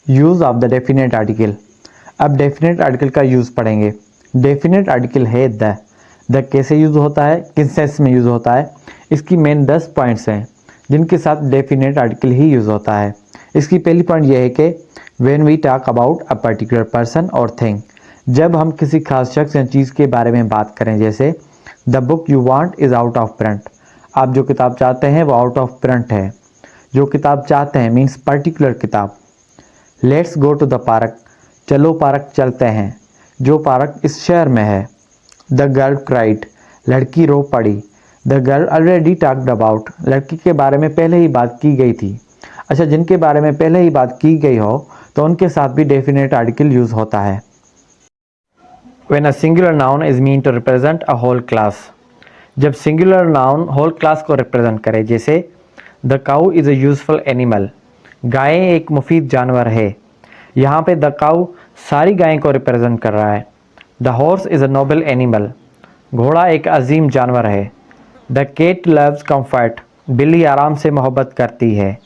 Use of the definite article. अब definite article का use पढ़ेंगे। डेफिनेट आर्टिकल है द कैसे यूज़ होता है, किस सेंस में यूज़ होता है, इसकी मेन 10 पॉइंट्स हैं जिनके साथ डेफिनेट आर्टिकल ही यूज़ होता है। इसकी पहली पॉइंट यह है कि when we talk about a particular person और थिंग, जब हम किसी खास शख्स या चीज़ के बारे में बात करें, जैसे the book you want is out of print, आप जो किताब चाहते हैं वो आउट ऑफ प्रिंट है। जो किताब चाहते हैं मीन्स पर्टिकुलर किताब। Let's go to the park, चलो पार्क चलते हैं, जो पार्क इस शहर में है। द गर्ल क्राइड, लड़की रो पड़ी। The girl already talked about, लड़की के बारे में पहले ही बात की गई थी। अच्छा, जिनके बारे में पहले ही बात की गई हो तो उनके साथ भी डेफिनेट आर्टिकल यूज़ होता है। When a singular noun is meant to represent a whole class, जब सिंगुलर नाउन होल क्लास को रिप्रेजेंट करे, जैसे the cow is a useful animal, गाय एक मुफीद जानवर है। यहाँ पे द काऊ सारी गायें को रिप्रेजेंट कर रहा है। The horse is a Nobel animal, घोड़ा एक अजीम जानवर है। द केट लव्स कम्फर्ट, बिल्ली आराम से मोहब्बत करती है।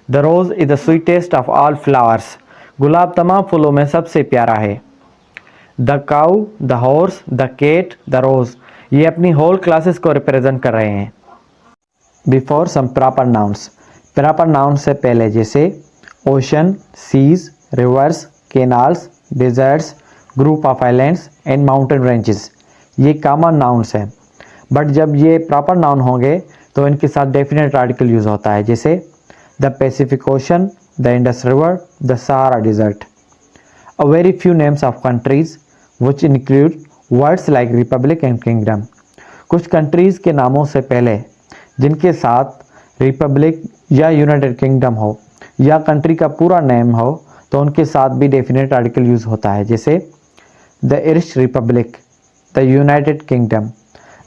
The rose is the sweetest of all flowers, गुलाब तमाम फूलों में सबसे प्यारा है। The cow, the horse, the cat, the rose, ये अपनी होल क्लासेस को रिप्रेजेंट कर रहे हैं। Before some proper nouns, proper noun से पहले, जैसे ocean, seas, rivers, canals, deserts, group of islands and mountain ranges, ये कॉमन नाउन्स हैं। बट जब ये प्रॉपर नाउन होंगे तो इनके साथ डेफिनेट आर्टिकल यूज़ होता है, जैसे the Pacific ocean, the Indus river, the Sahara desert. A very few names of countries which include words like Republic and kingdom, कुछ कंट्रीज़ के नामों से पहले जिनके साथ रिपब्लिक या यूनाइटेड किंगडम हो या कंट्री का पूरा नेम हो तो उनके साथ भी डेफिनेट आर्टिकल यूज़ होता है, जैसे the Irish republic, the United Kingdom,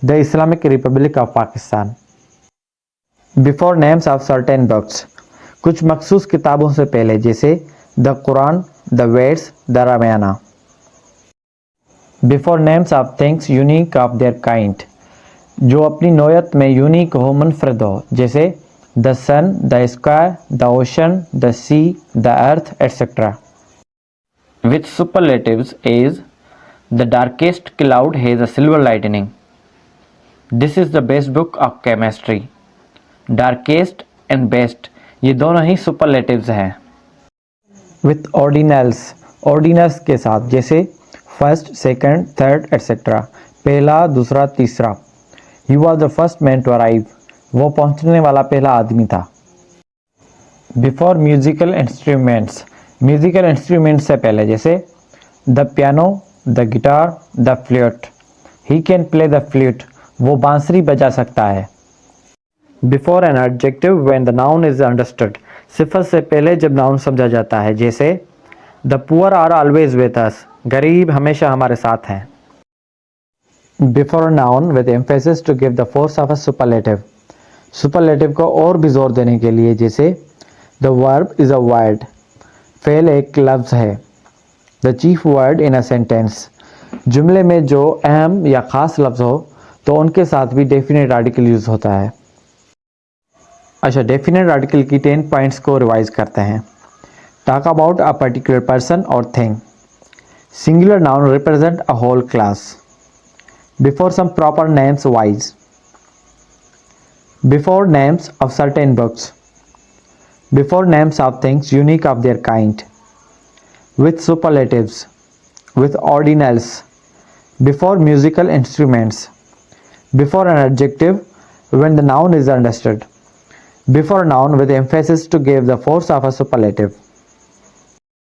the Islamic republic of Pakistan. Before names of certain books, कुछ मखसूस किताबों से पहले, जैसे the Quran, the Vedas, the Ramayana. Before names of things unique of their kind, जो अपनी नौयत में यूनिक हो, मुनफरद हो, जैसे the sun, the sky, the ocean, the sea, the earth etcetera. With superlatives is the darkest cloud has a silver lightning, this is the best book of chemistry. Darkest and best, ये दोनों ही superlatives हैं। With ordinals, ordinals के साथ, जैसे first, second, third etcetera, पहला, दूसरा, तीसरा। He was the first man to arrive, वो पहुंचने वाला पहला आदमी था। Before musical instruments, musical instrument से पहले, जैसे the piano, the guitar, the flute, he can play the flute, वो बांसुरी बजा सकता है। Before an adjective when the noun is understood, सिफत से पहले जब नाउन समझा जाता है, जैसे the poor are always with us, गरीब हमेशा हमारे साथ हैं। Before noun with emphasis to give the force of a superlative, superlative को और भी जोर देने के लिए, जैसे the verb is a word, फेल एक लफ्ज़ है। The chief word in a sentence, जुमले में जो अहम या ख़ास लफ्ज़ हो तो उनके साथ भी डेफिनेट आर्टिकल यूज़ होता है। अच्छा, डेफिनेट आर्टिकल की 10 पॉइंट्स को रिवाइज करते हैं। Talk about a particular person और thing, singular noun represent a whole class. Before some proper names wise, before names of certain books, before names of things unique of their kind, with superlatives, with ordinals, before musical instruments, before an adjective when the noun is understood, before a noun with emphasis to give the force of a superlative.